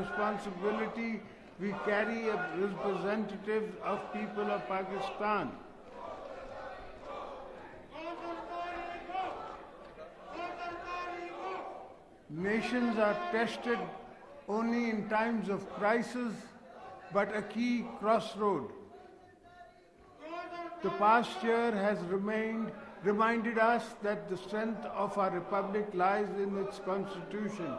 responsibility we carry as representatives of people of Pakistan. Nations are tested only in times of crisis, but a key crossroad. The past year has reminded us that the strength of our republic lies in its constitution,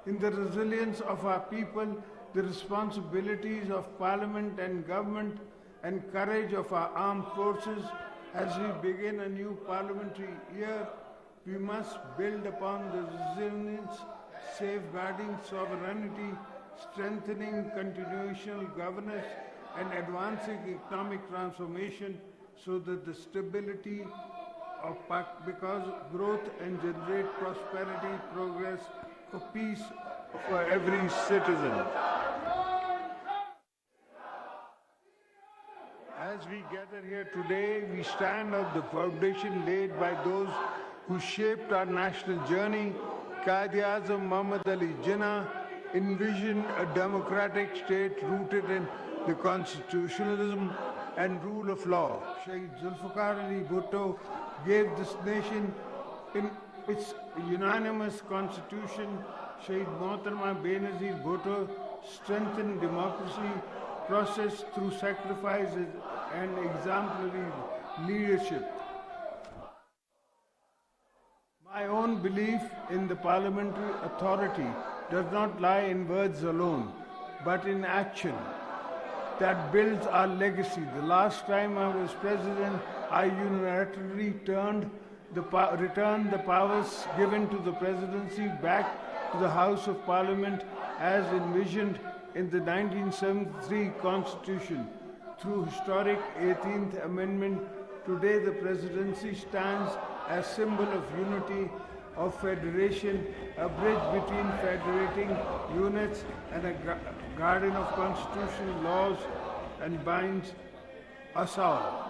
in the resilience of our people, the responsibilities of parliament and government, and courage of our armed forces. As we begin a new parliamentary year, we must build upon the resilience, safeguarding sovereignty, strengthening constitutional governance, and advancing economic transformation so that the stability of because growth and generate prosperity, progress, for peace for every citizen. As we gather here today, we stand on the foundation laid by those who shaped our national journey. Quaid-e-Azam Muhammad Ali Jinnah envisioned a democratic state rooted in the constitutionalism and rule of law. Shaheed Zulfikar Ali Bhutto gave this nation in its unanimous constitution. Shaheed Mohtarma Benazir Bhutto strengthened democracy process through sacrifices and exemplary leadership. My own belief in the parliamentary authority does not lie in words alone, but in action that builds our legacy. The last time I was president, I unilaterally returned the powers given to the presidency back to the House of Parliament as envisioned in the 1973 Constitution. Through historic 18th Amendment, today the presidency stands as symbol of unity, of federation, a bridge between federating units and a guardian of constitutional laws, and binds us all.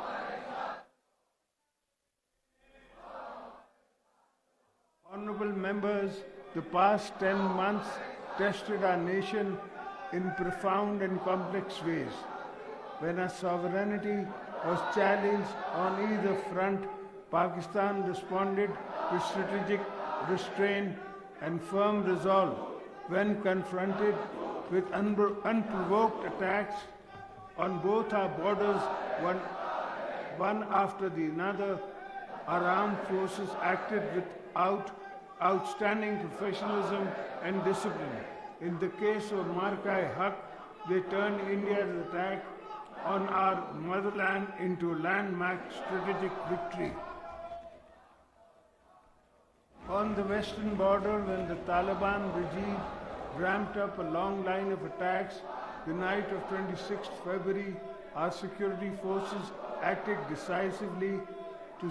Honorable members, the past 10 months tested our nation in profound and complex ways. When our sovereignty was challenged on either front, Pakistan responded with strategic restraint and firm resolve. When confronted with unprovoked attacks on both our borders, one after the other, our armed forces acted with outstanding professionalism and discipline. In the case of Marka-e-Haq, they turned India's attack on our motherland into a landmark strategic victory. On the western border, when the Taliban regime ramped up a long line of attacks, the night of 26th February, our security forces acted decisively to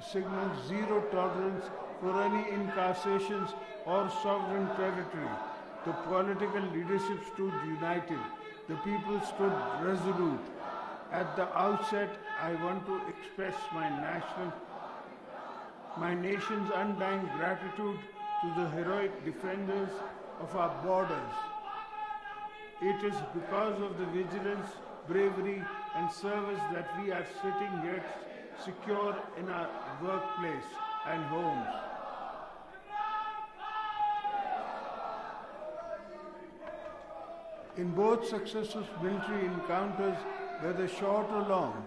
signal zero tolerance for any incursions or sovereign territory. The political leadership stood united. The people stood resolute. At the outset, I want to express my nation's undying gratitude to the heroic defenders of our borders. It is because of the vigilance, bravery, and service that we are sitting here secure in our workplace and homes. In both successful military encounters, whether short or long,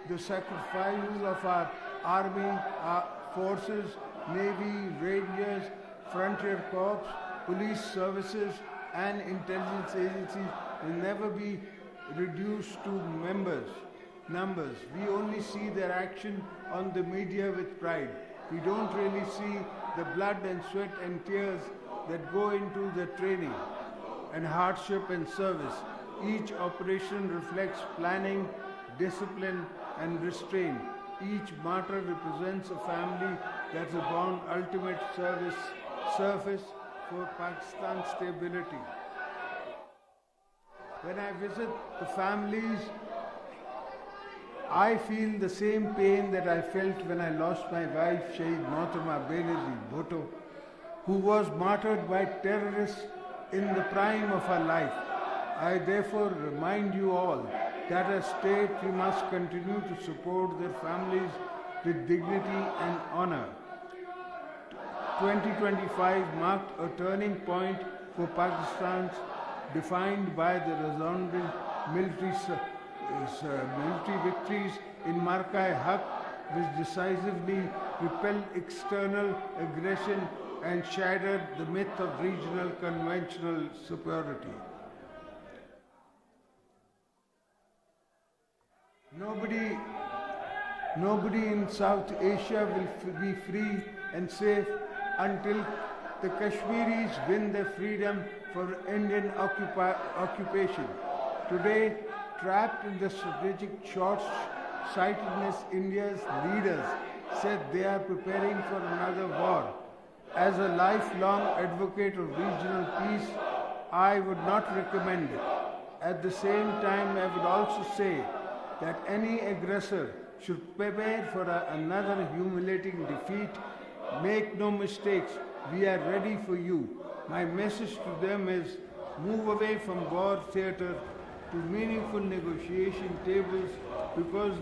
the sacrifices of our army, our forces, navy, rangers, frontier corps, police services, and intelligence agencies will never be reduced to numbers. We only see their action on the media with pride. We don't really see the blood and sweat and tears that go into the training and hardship and service. Each operation reflects planning, discipline, and restraint. Each martyr represents a family that's upon ultimate service for Pakistan's stability. When I visit the families, I feel the same pain that I felt when I lost my wife, Shaheed Mohtarma Benazir Bhutto, who was martyred by terrorists in the prime of our life. I therefore remind you all that as state we must continue to support their families with dignity and honor. 2025 marked a turning point for Pakistan, defined by the resounding military victories in Marka-e-Haq, which decisively repelled external aggression and shattered the myth of regional conventional superiority. Nobody in South Asia will be free and safe until the Kashmiris win their freedom from Indian occupation. Today, trapped in the strategic short-sightedness, India's leaders said they are preparing for another war. As a lifelong advocate of regional peace, I would not recommend it. At the same time, I would also say that any aggressor should prepare for another humiliating defeat. Make no mistakes, we are ready for you. My message to them is move away from war theatre to meaningful negotiation tables, because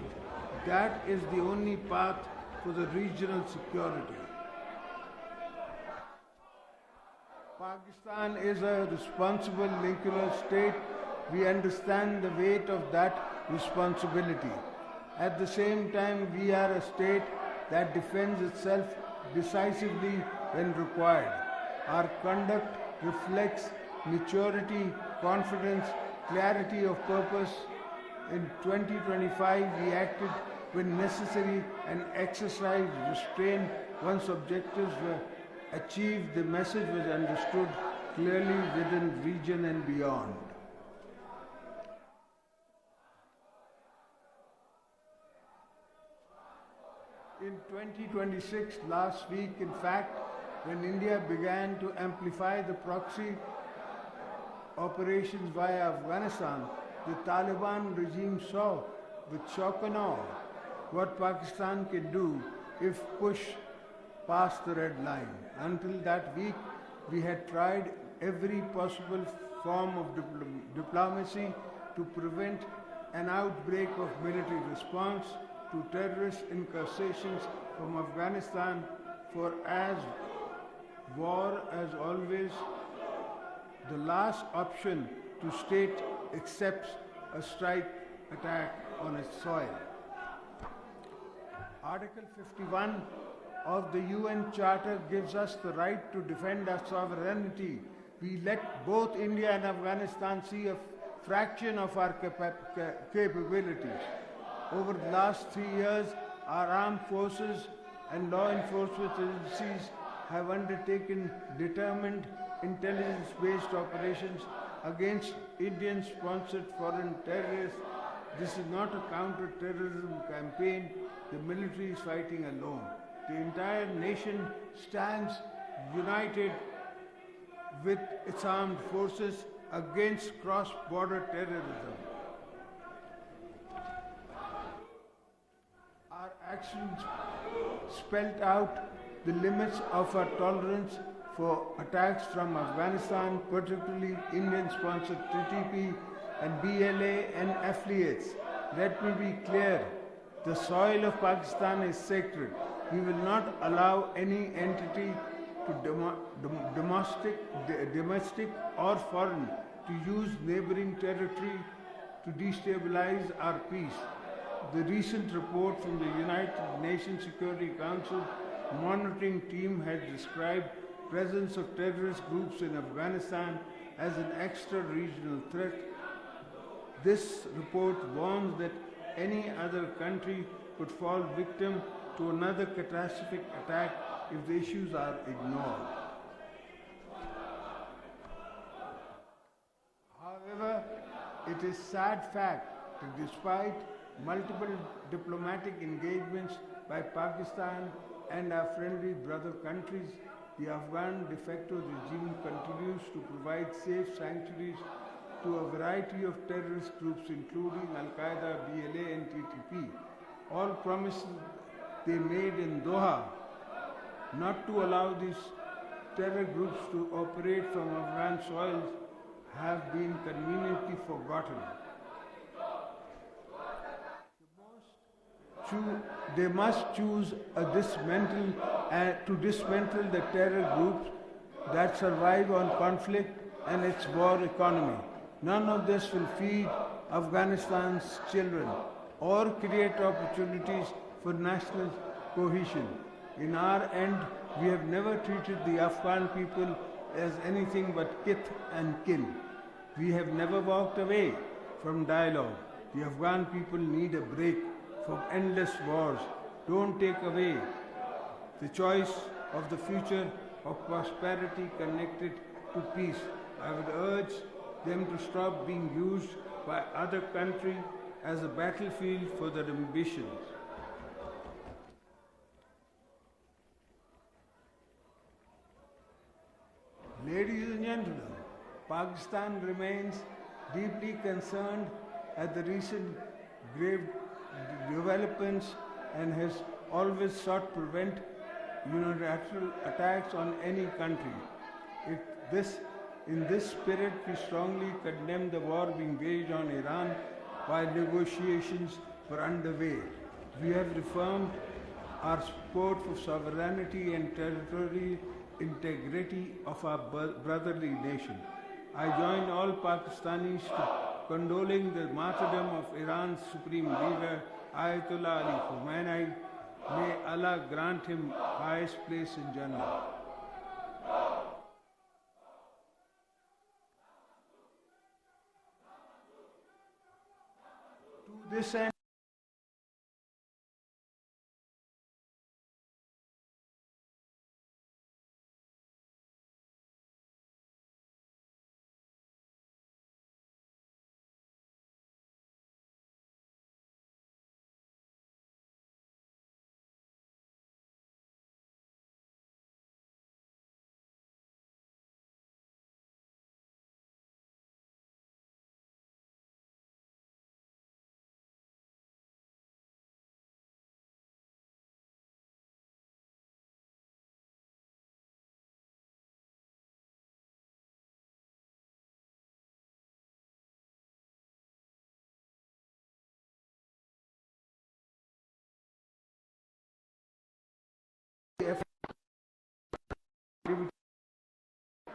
that is the only path for the regional security. Pakistan is a responsible nuclear state. We understand the weight of that responsibility. At the same time, we are a state that defends itself decisively when required. Our conduct reflects maturity, confidence, clarity of purpose. In 2025, we acted when necessary and exercised restraint once objectives were achieved. The message was understood clearly within the region and beyond. In 2026, last week, in fact, when India began to amplify the proxy operations via Afghanistan, the Taliban regime saw with shock and awe what Pakistan can do if pushed past the red line. Until that week, we had tried every possible form of diplomacy to prevent an outbreak of military response to terrorist incursions from Afghanistan. For as war as always, the last option to state accepts a strike attack on its soil. Article 51 of the UN Charter gives us the right to defend our sovereignty. We let both India and Afghanistan see a fraction of our capabilities. Over the last 3 years, our armed forces and law enforcement agencies have undertaken determined intelligence-based operations against Indian-sponsored foreign terrorists. This is not a counter-terrorism campaign. The military is fighting alone. The entire nation stands united with its armed forces against cross-border terrorism. Our actions spelled out the limits of our tolerance for attacks from Afghanistan, particularly Indian-sponsored TTP and BLA and affiliates. Let me be clear, the soil of Pakistan is sacred. We will not allow any entity to domestic or foreign to use neighboring territory to destabilize our peace. The recent report from the United Nations Security Council monitoring team has described presence of terrorist groups in Afghanistan as an extra-regional threat. This report warns that any other country could fall victim to another catastrophic attack if the issues are ignored. However, it is a sad fact that despite multiple diplomatic engagements by Pakistan and our friendly brother countries, the Afghan de facto regime continues to provide safe sanctuaries to a variety of terrorist groups, including Al-Qaeda, BLA, and TTP. All promises they made in Doha not to allow these terror groups to operate from Afghan soils have been conveniently forgotten. They must choose to dismantle the terror groups that survive on conflict and its war economy. None of this will feed Afghanistan's children or create opportunities for national cohesion. In our end, we have never treated the Afghan people as anything but kith and kin. We have never walked away from dialogue. The Afghan people need a break from endless wars. Don't take away the choice of the future of prosperity connected to peace. I would urge them to stop being used by other countries as a battlefield for their ambitions. Ladies and gentlemen, Pakistan remains deeply concerned at the recent grave developments and has always sought to prevent unilateral attacks on any country. In this spirit, we strongly condemn the war being waged on Iran while negotiations were underway. We have reaffirmed our support for sovereignty and territorial integrity of our brotherly nation. I join all Pakistanis to condoling the martyrdom of Iran's supreme leader, Ayatollah Ali Khamenei. May Allah grant him highest place in Jannah. To this end,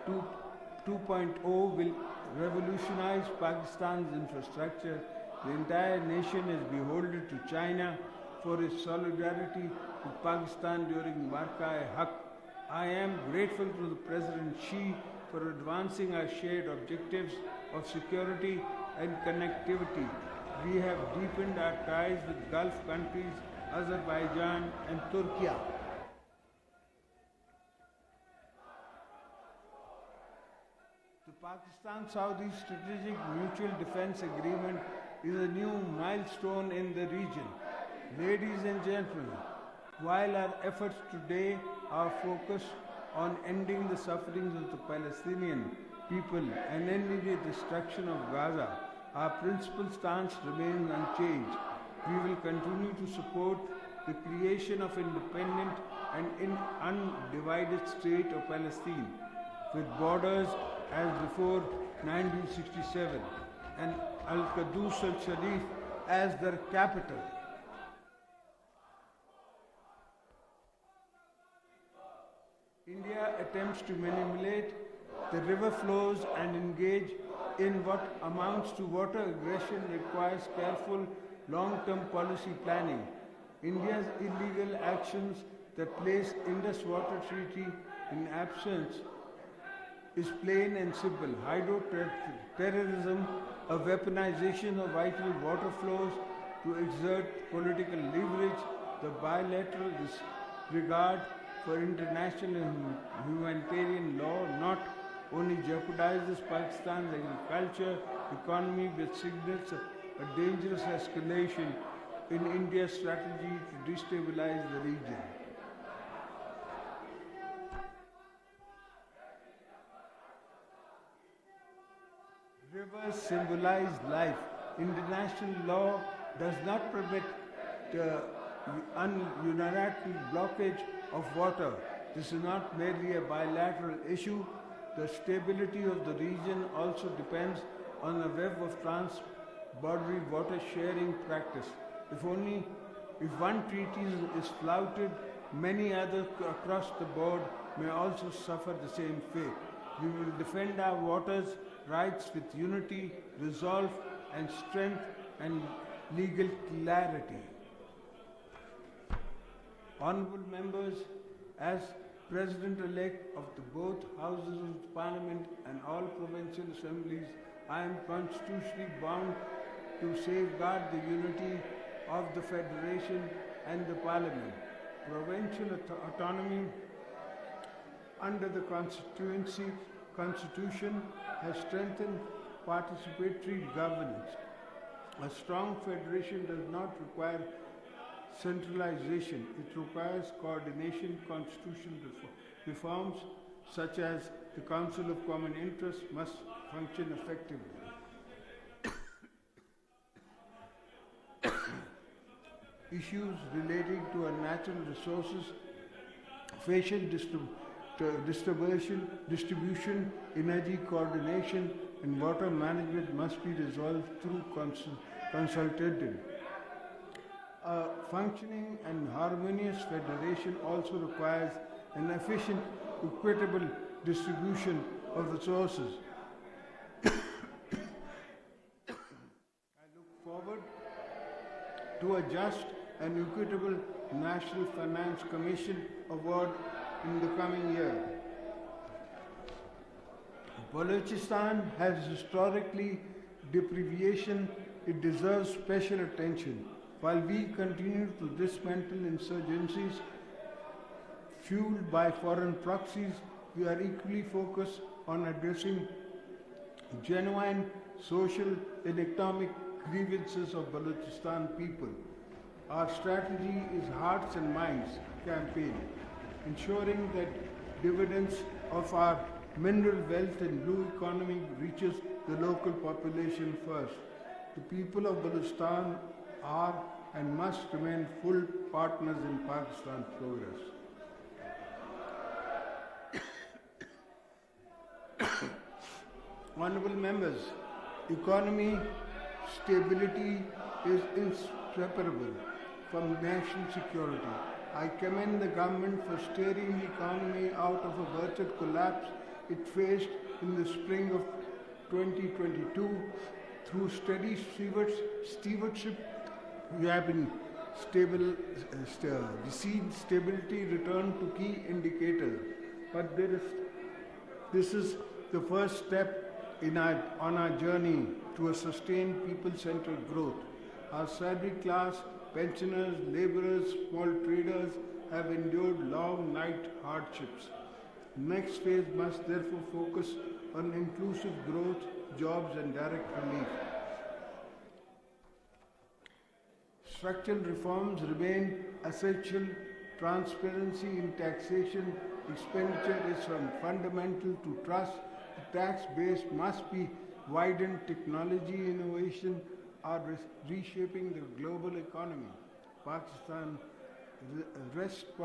Two 2.0 will revolutionize Pakistan's infrastructure. The entire nation is beholden to China for its solidarity with Pakistan during Marka-e-Haq. I am grateful to the President Xi for advancing our shared objectives of security and connectivity. We have deepened our ties with Gulf countries, Azerbaijan and Turkey. The Pakistan-Saudi Strategic Mutual Defense Agreement is a new milestone in the region. Ladies and gentlemen, while our efforts today are focused on ending the sufferings of the Palestinian people and ending the destruction of Gaza, our principal stance remains unchanged. We will continue to support the creation of independent and undivided state of Palestine with borders as before 1967 and Al-Quds al-Sharif as their capital. India attempts to manipulate the river flows and engage in what amounts to water aggression requires careful long-term policy planning. India's illegal actions that place Indus Water Treaty in absence is plain and simple. Hydro-terrorism, a weaponization of vital water flows to exert political leverage, the bilateral disregard for international and humanitarian law not only jeopardizes Pakistan's agriculture economy but signals a dangerous escalation in India's strategy to destabilize the region. Rivers symbolize life. International law does not permit the unilateral blockage of water. This is not merely a bilateral issue. The stability of the region also depends on a web of trans-boundary water sharing practice. If one treaty is flouted, many others across the board may also suffer the same fate. We will defend our waters rights with unity, resolve, and strength and legal clarity. Honorable members, as President-elect of the both houses of Parliament and all provincial assemblies, I am constitutionally bound to safeguard the unity of the Federation and the Parliament. Provincial autonomy under the Constitution has strengthened participatory governance. A strong federation does not require centralization. It requires coordination. Constitutional reforms such as the Council of Common Interest must function effectively. Issues relating to our natural resources, facial distribution, energy coordination, and water management must be resolved through consultative. A functioning and harmonious federation also requires an efficient, equitable distribution of resources. I look forward to a just and equitable National Finance Commission award in the coming year. Balochistan has historically deprivation. It deserves special attention. While we continue to dismantle insurgencies fueled by foreign proxies, we are equally focused on addressing genuine social and economic grievances of Balochistan people. Our strategy is Hearts and Minds campaign, ensuring that dividends of our mineral wealth and blue economy reaches the local population first. The people of Balochistan are and must remain full partners in Pakistan's progress. Honorable members, economy stability is inseparable from national security. I commend the government for steering the economy out of a virtual collapse it faced in the spring of 2022. Through steady stewardship, we have been seen stability return to key indicators. But this is the first step on our journey to a sustained people-centered growth. Our salary class, pensioners, laborers, small traders have endured long night hardships. Next phase must therefore focus on inclusive growth, jobs, and direct relief. Structural reforms remain essential. Transparency in taxation expenditure is fundamental to trust. The tax base must be widened. Technology innovation are reshaping the global economy. Pakistan REST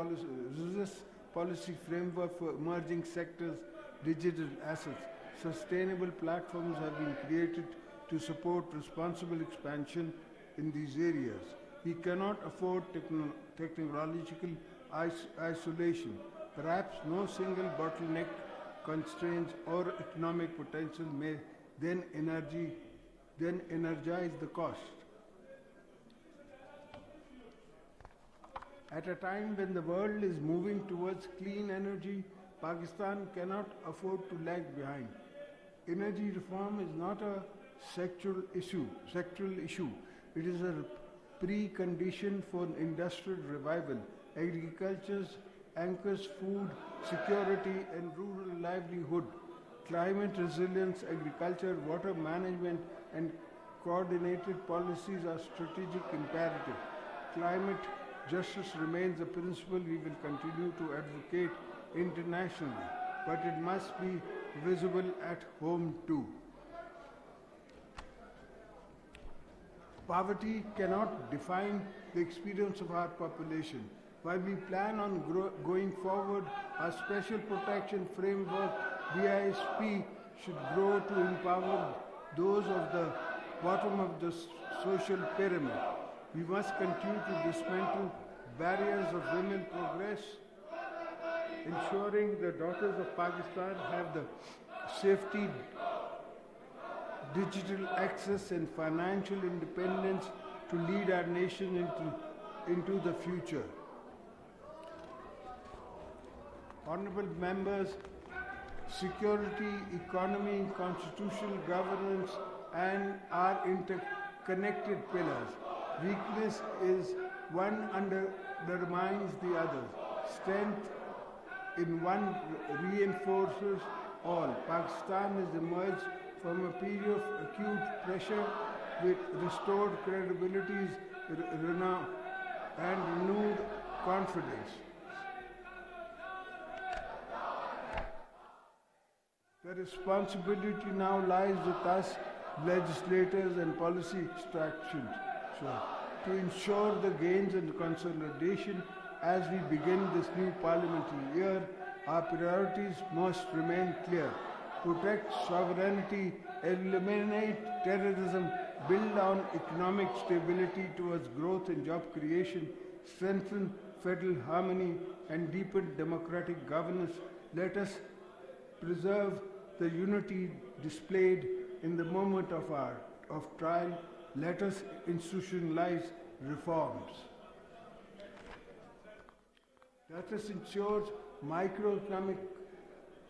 policy framework for emerging sectors, digital assets. Sustainable platforms have been created to support responsible expansion in these areas. We cannot afford technological isolation. Perhaps no single bottleneck, constraints, or economic potential may then energize the cost. At a time when the world is moving towards clean energy, Pakistan cannot afford to lag behind. Energy reform is not a sectoral issue. It is a precondition for industrial revival. Agriculture anchors food security and rural livelihood. Climate resilience, agriculture, water management, and coordinated policies are strategic imperative. Climate justice remains a principle we will continue to advocate internationally, but it must be visible at home too. Poverty cannot define the experience of our population, While we plan on going forward, our special protection framework, BISP, should grow to empower those of the bottom of the social pyramid. We must continue to dismantle barriers of women progress, ensuring the daughters of Pakistan have the safety, digital access and financial independence to lead our nation into the future. Honorable members, security, economy, constitutional governance and are interconnected pillars. Weakness is one undermines the other. Strength in one reinforces all. Pakistan has emerged from a period of acute pressure with restored credibility and renewed confidence. The responsibility now lies with us, legislators and policy extraction, to ensure the gains and consolidation as we begin this new parliamentary year. Our priorities must remain clear. Protect sovereignty, eliminate terrorism, build on economic stability towards growth and job creation, strengthen federal harmony and deepen democratic governance. Let us preserve the unity displayed in the moment of trial. Let us institutionalize reforms. Let us ensure microeconomic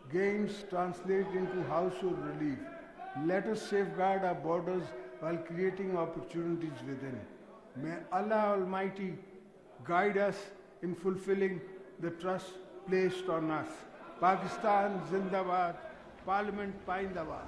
gains translate into household relief. Let us safeguard our borders while creating opportunities within. May Allah Almighty guide us in fulfilling the trust placed on us. Pakistan Zindabad, Parliament Paindabad.